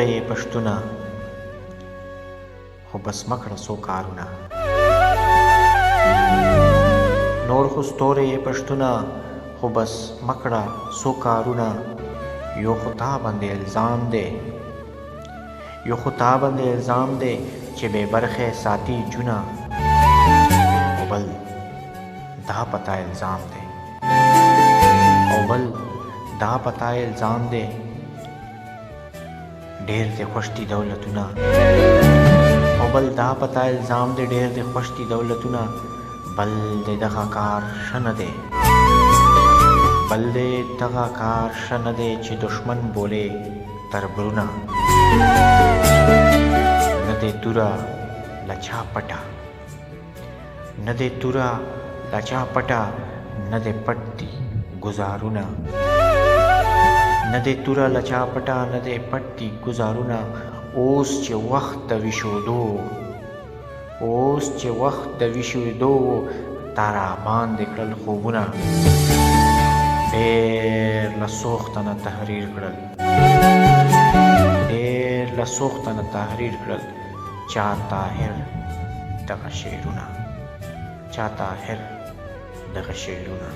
ستوری پښتونه خو بس مکړه څو کارونه نور خو ستوری پښتونه خو بس مکړه څو کارونه یو خو تا باندې الزام دی چې بې برخې ساتي جونه او بل دا پتا الزام دی ډېر دې خوش دي دولتونه بل دې دغه کار ښه نه دی چې دشمن بولې تربرونه نه دې توره له چا پټه نه دې پټ دي ګزارونه اوس چې وخت د ویښېدو تا را باندې کړل خوبونه ډېر له سوخته نه تحریر کړل چا طاهر دغه شعرونه